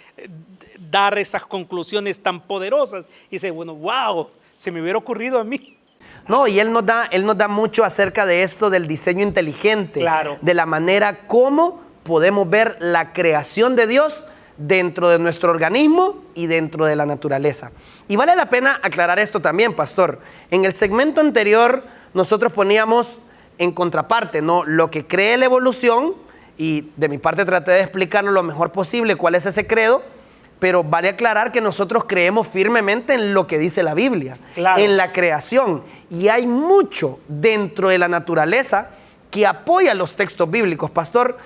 dar esas conclusiones tan poderosas y dice, bueno, wow, se me hubiera ocurrido a mí. No, y él nos da mucho acerca de esto del diseño inteligente, claro, de la manera como podemos ver la creación de Dios dentro de nuestro organismo y dentro de la naturaleza. Y vale la pena aclarar esto también, pastor. En el segmento anterior nosotros poníamos en contraparte, ¿no?, lo que cree la evolución, y de mi parte traté de explicarlo lo mejor posible cuál es ese credo, pero vale aclarar que nosotros creemos firmemente en lo que dice la Biblia, claro, en la creación, y hay mucho dentro de la naturaleza que apoya los textos bíblicos. Pastor,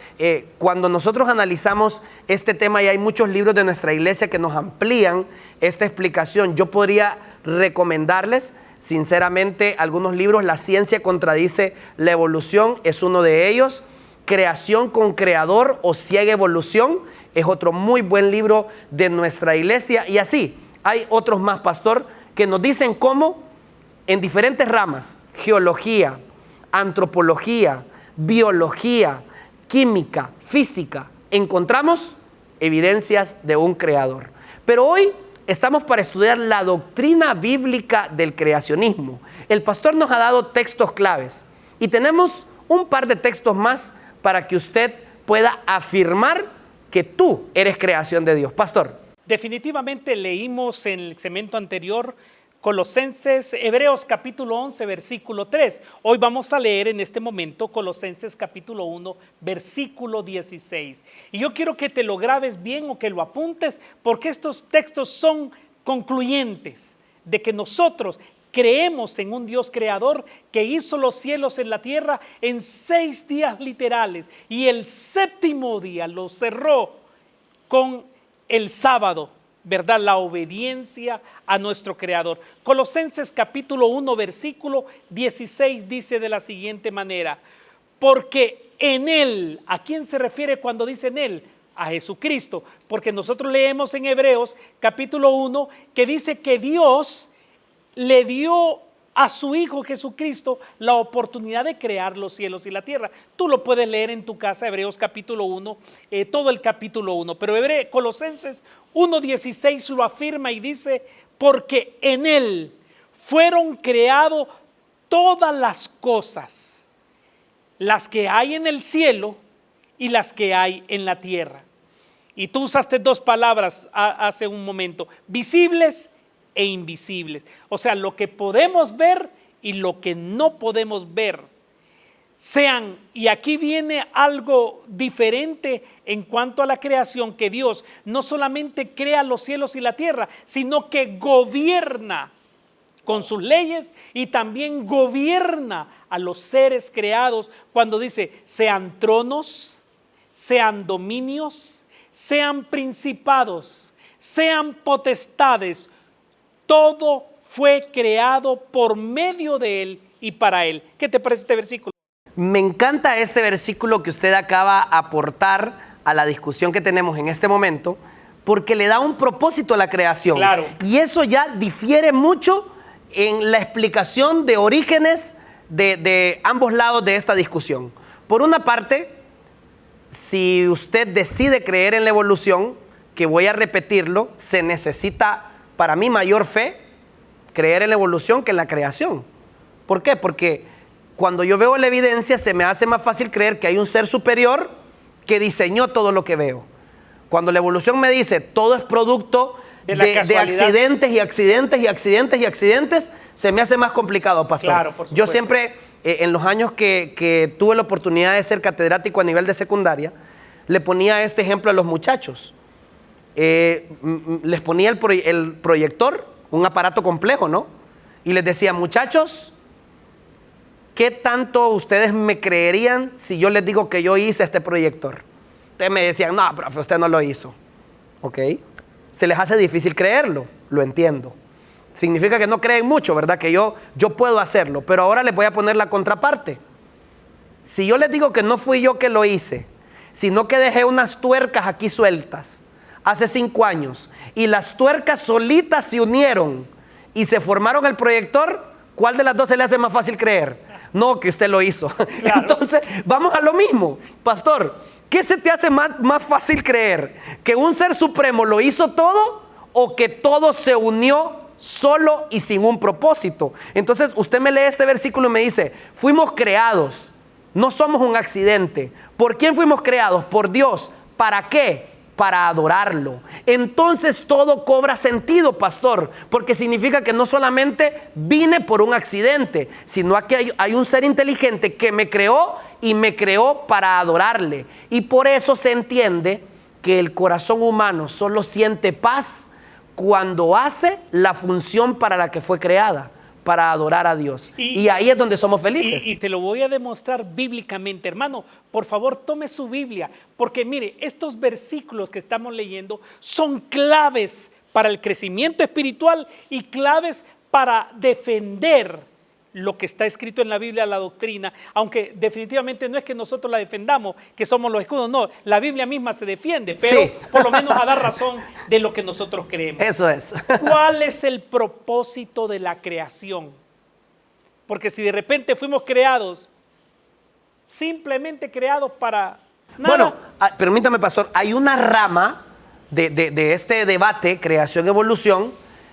cuando nosotros analizamos este tema, y hay muchos libros de nuestra iglesia que nos amplían esta explicación, yo podría recomendarles sinceramente algunos libros. La ciencia contradice la evolución es uno de ellos. Creación con creador o ciega evolución es otro muy buen libro de nuestra iglesia, y así hay otros más, pastor, que nos dicen cómo en diferentes ramas, geología, antropología, biología, química, física, encontramos evidencias de un creador. Pero hoy estamos para estudiar la doctrina bíblica del creacionismo. El pastor nos ha dado textos claves y tenemos un par de textos más para que usted pueda afirmar que tú eres creación de Dios. Pastor. Definitivamente leímos en el segmento anterior Colosenses, Hebreos capítulo 11, versículo 3. Hoy vamos a leer en este momento Colosenses capítulo 1, versículo 16. Y yo quiero que te lo grabes bien o que lo apuntes, porque estos textos son concluyentes de que nosotros creemos en un Dios creador que hizo los cielos en la tierra en 6 días literales, y el séptimo día lo cerró con el sábado, ¿verdad? La obediencia a nuestro creador. Colosenses capítulo 1, versículo 16 dice de la siguiente manera: porque en Él, ¿a quién se refiere cuando dice en Él? A Jesucristo, porque nosotros leemos en Hebreos capítulo 1 que dice que Dios le dio a su Hijo Jesucristo la oportunidad de crear los cielos y la tierra. Tú lo puedes leer en tu casa, Hebreos capítulo 1, todo el capítulo 1, pero Colosenses 1:16 lo afirma y dice: porque en Él fueron creadas todas las cosas, las que hay en el cielo y las que hay en la tierra. Y tú usaste 2 palabras hace un momento: visibles e invisibles. O sea, lo que podemos ver y lo que no podemos ver. Y aquí viene algo diferente en cuanto a la creación, que Dios no solamente crea los cielos y la tierra, sino que gobierna con sus leyes y también gobierna a los seres creados cuando dice: sean tronos, sean dominios, sean principados, sean potestades. Todo fue creado por medio de Él y para Él. ¿Qué te parece este versículo? Me encanta este versículo que usted acaba de aportar a la discusión que tenemos en este momento, porque le da un propósito a la creación. Claro. Y eso ya difiere mucho en la explicación de Orígenes de ambos lados de esta discusión. Por una parte, si usted decide creer en la evolución, que voy a repetirlo, se necesita para mí mayor fe creer en la evolución que en la creación. ¿Por qué? Porque cuando yo veo la evidencia se me hace más fácil creer que hay un ser superior que diseñó todo lo que veo. Cuando la evolución me dice todo es producto de accidentes y accidentes y accidentes y accidentes, se me hace más complicado, pastor. Claro, por supuesto. Yo siempre, en los años que tuve la oportunidad de ser catedrático a nivel de secundaria, le ponía este ejemplo a los muchachos. Les ponía el proyector, un aparato complejo, ¿no? Y les decía: muchachos, ¿qué tanto ustedes me creerían si yo les digo que yo hice este proyector? Ustedes me decían: no, profe, usted no lo hizo. ¿Ok? Se les hace difícil creerlo, lo entiendo. Significa que no creen mucho, ¿verdad? Que yo puedo hacerlo. Pero ahora les voy a poner la contraparte. Si yo les digo que no fui yo que lo hice, sino que dejé unas tuercas aquí sueltas hace 5 años, y las tuercas solitas se unieron y se formaron el proyector, ¿cuál de las dos se le hace más fácil creer? no que usted lo hizo. Claro. Entonces, vamos a lo mismo. Pastor, ¿qué se te hace más fácil creer? ¿Que un ser supremo lo hizo todo o que todo se unió solo y sin un propósito? Entonces, usted me lee este versículo y me dice, fuimos creados, no somos un accidente. ¿Por quién fuimos creados? Por Dios. ¿Para qué? Para adorarlo. Entonces todo cobra sentido, pastor, porque significa que no solamente vine por un accidente, sino que hay un ser inteligente que me creó y me creó para adorarle. Y por eso se entiende que el corazón humano solo siente paz cuando hace la función para la que fue creada, para adorar a Dios. Y ahí es donde somos felices. Y te lo voy a demostrar bíblicamente, hermano. Por favor, tome su Biblia, porque mire, estos versículos que estamos leyendo son claves para el crecimiento espiritual y claves para defender lo que está escrito en la Biblia, la doctrina, aunque definitivamente no es que nosotros la defendamos, que somos los escudos, no, la Biblia misma se defiende, pero sí, por lo menos a dar razón de lo que nosotros creemos. Eso es. ¿Cuál es el propósito de la creación? Porque si de repente fuimos creados, simplemente creados para nada. Bueno, permítame, pastor, hay una rama de este debate, creación-evolución,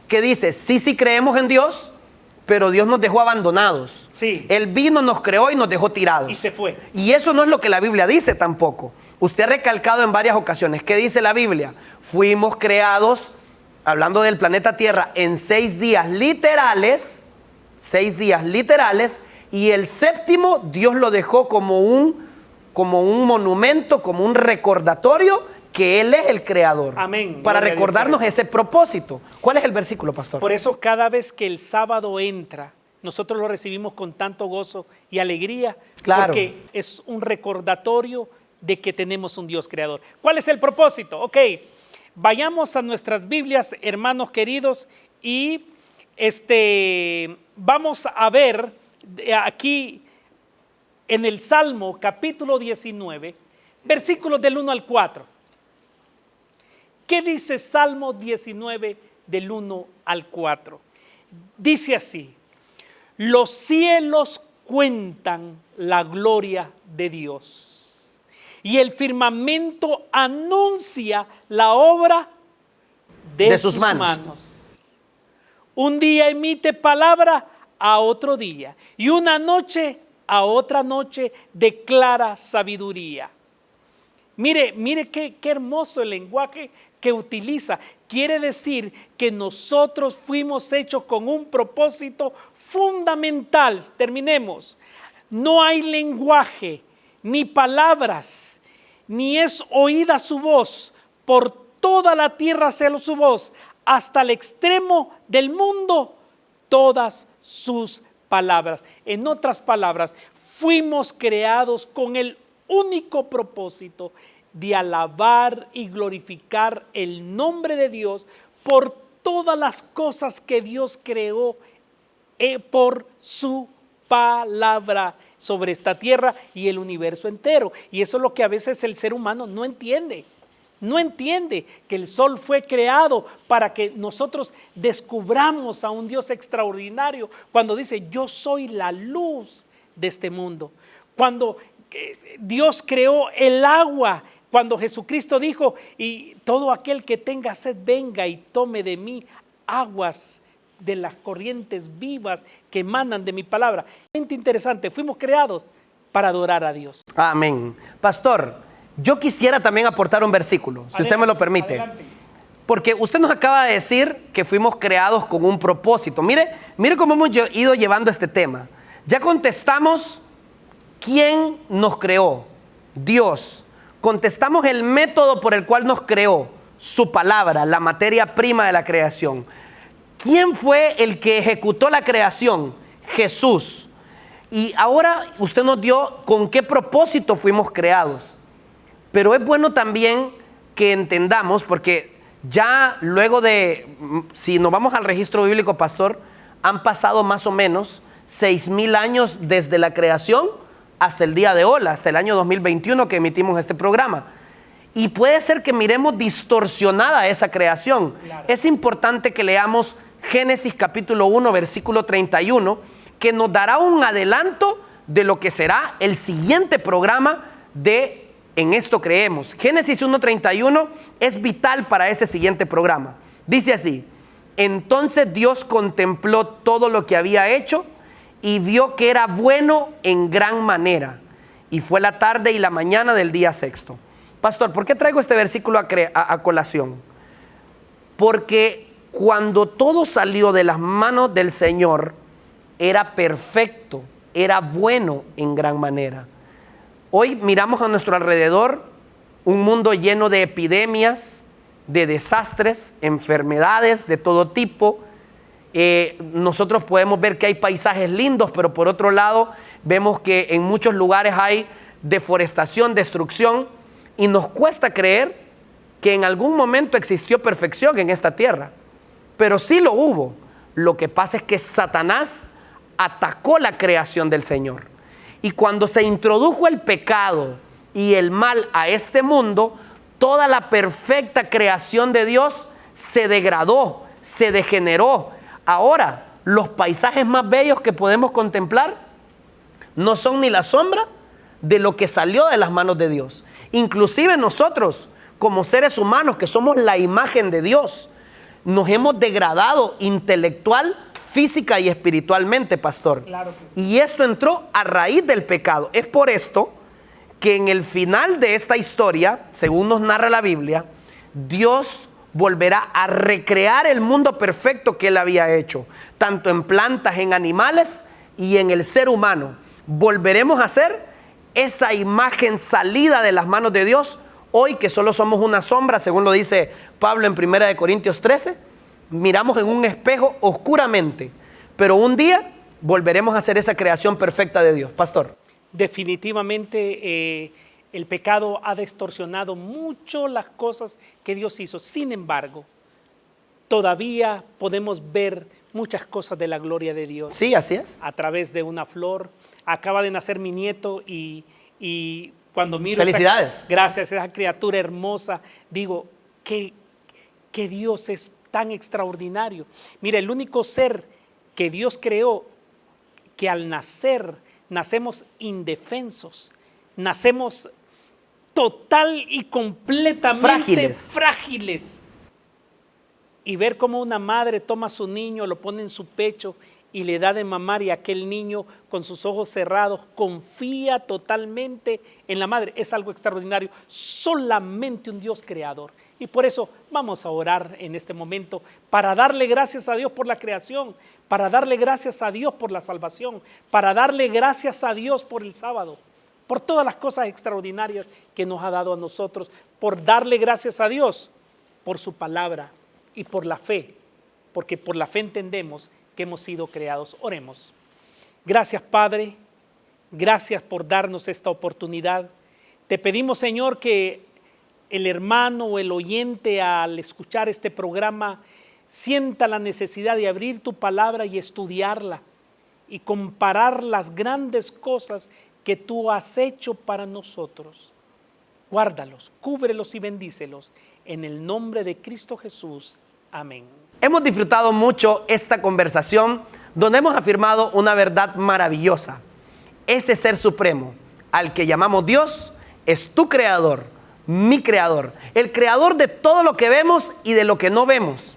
que dice, sí creemos en Dios, pero Dios nos dejó abandonados. Sí. Él vino, nos creó y nos dejó tirados. Y se fue. Y eso no es lo que la Biblia dice tampoco. Usted ha recalcado en varias ocasiones. ¿Qué dice la Biblia? Fuimos creados, hablando del planeta Tierra, en 6 días literales, 6 días literales, y el séptimo Dios lo dejó como un monumento, como un recordatorio que Él es el creador. Amén. Para Gloria recordarnos ese propósito. ¿Cuál es el versículo, pastor? Por eso cada vez que el sábado entra, nosotros lo recibimos con tanto gozo y alegría, claro, porque es un recordatorio de que tenemos un Dios creador. ¿Cuál es el propósito? Ok, vayamos a nuestras Biblias, hermanos queridos, y vamos a ver aquí en el Salmo capítulo 19, versículos del 1 al 4. ¿Qué dice Salmo 19 del 1 al 4? Dice así: los cielos cuentan la gloria de Dios y el firmamento anuncia la obra de sus manos. Un día emite palabra a otro día y una noche a otra noche declara sabiduría. Mire qué hermoso el lenguaje que utiliza. Quiere decir que nosotros fuimos hechos con un propósito fundamental. Terminemos. No hay lenguaje, ni palabras, ni es oída su voz. Por toda la tierra sea su voz, hasta el extremo del mundo, todas sus palabras. En otras palabras, fuimos creados con el único propósito de alabar y glorificar el nombre de Dios por todas las cosas que Dios creó por su palabra sobre esta tierra y el universo entero. Y eso es lo que a veces el ser humano no entiende. No entiende que el sol fue creado para que nosotros descubramos a un Dios extraordinario. Cuando dice, yo soy la luz de este mundo. Cuando Dios creó el agua, cuando Jesucristo dijo, y todo aquel que tenga sed venga y tome de mí aguas de las corrientes vivas que emanan de mi palabra. Interesante, fuimos creados para adorar a Dios. Amén. Pastor, yo quisiera también aportar un versículo, si usted me lo permite. Adelante. Porque usted nos acaba de decir que fuimos creados con un propósito. Mire cómo hemos ido llevando este tema. Ya contestamos quién nos creó, Dios. Contestamos el método por el cual nos creó, su palabra, la materia prima de la creación. ¿Quién fue el que ejecutó la creación? Jesús. Y ahora usted nos dio con qué propósito fuimos creados. Pero es bueno también que entendamos, porque ya luego de, si nos vamos al registro bíblico, pastor, han pasado más o menos 6,000 años desde la creación hasta el día de hoy, hasta el año 2021 que emitimos este programa. Y puede ser que miremos distorsionada esa creación. Claro. Es importante que leamos Génesis capítulo 1, versículo 31, que nos dará un adelanto de lo que será el siguiente programa de En Esto Creemos. Génesis 1:31 es vital para ese siguiente programa. Dice así: entonces Dios contempló todo lo que había hecho y vio que era bueno en gran manera. Y fue la tarde y la mañana del día sexto. Pastor, ¿por qué traigo este versículo a colación? Porque cuando todo salió de las manos del Señor, era perfecto, era bueno en gran manera. Hoy miramos a nuestro alrededor un mundo lleno de epidemias, de desastres, enfermedades de todo tipo. Nosotros podemos ver que hay paisajes lindos, pero por otro lado vemos que en muchos lugares hay deforestación, destrucción, y nos cuesta creer que en algún momento existió perfección en esta tierra. Pero sí lo hubo. Lo que pasa es que Satanás atacó la creación del Señor. Y cuando se introdujo el pecado y el mal a este mundo, toda la perfecta creación de Dios se degradó, se degeneró. Ahora, los paisajes más bellos que podemos contemplar no son ni la sombra de lo que salió de las manos de Dios. Inclusive nosotros, como seres humanos que somos la imagen de Dios, nos hemos degradado intelectual, física y espiritualmente, pastor. Claro que sí. Y esto entró a raíz del pecado. Es por esto que en el final de esta historia, según nos narra la Biblia, Dios volverá a recrear el mundo perfecto que Él había hecho, tanto en plantas, en animales y en el ser humano. Volveremos a ser esa imagen salida de las manos de Dios, hoy que solo somos una sombra, según lo dice Pablo en 1 Corintios 13, miramos en un espejo oscuramente, pero un día volveremos a ser esa creación perfecta de Dios. Pastor. Definitivamente el pecado ha distorsionado mucho las cosas que Dios hizo. Sin embargo, todavía podemos ver muchas cosas de la gloria de Dios. Sí, así es. A través de una flor. Acaba de nacer mi nieto y cuando miro felicidades. Esa criatura hermosa, digo que Dios es tan extraordinario. Mira, el único ser que Dios creó, que al nacer nacemos indefensos, nacemos total y completamente frágiles. Y ver cómo una madre toma a su niño, lo pone en su pecho y le da de mamar, y aquel niño con sus ojos cerrados confía totalmente en la madre, es algo extraordinario. Solamente un Dios creador. Y por eso vamos a orar en este momento para darle gracias a Dios por la creación, para darle gracias a Dios por la salvación, para darle gracias a Dios por el sábado, por todas las cosas extraordinarias que nos ha dado a nosotros, por darle gracias a Dios por su palabra y por la fe, porque por la fe entendemos que hemos sido creados. Oremos. Gracias, Padre, gracias por darnos esta oportunidad. Te pedimos, Señor, que el hermano o el oyente al escuchar este programa sienta la necesidad de abrir tu palabra y estudiarla y comparar las grandes cosas que tú has hecho para nosotros. Guárdalos, cúbrelos y bendícelos en el nombre de Cristo Jesús. Amén. Hemos disfrutado mucho esta conversación donde hemos afirmado una verdad maravillosa. Ese ser supremo al que llamamos Dios es tu creador, mi creador, el creador de todo lo que vemos y de lo que no vemos.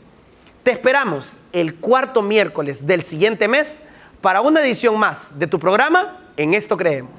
Te esperamos el 4º miércoles del siguiente mes para una edición más de tu programa En Esto Creemos.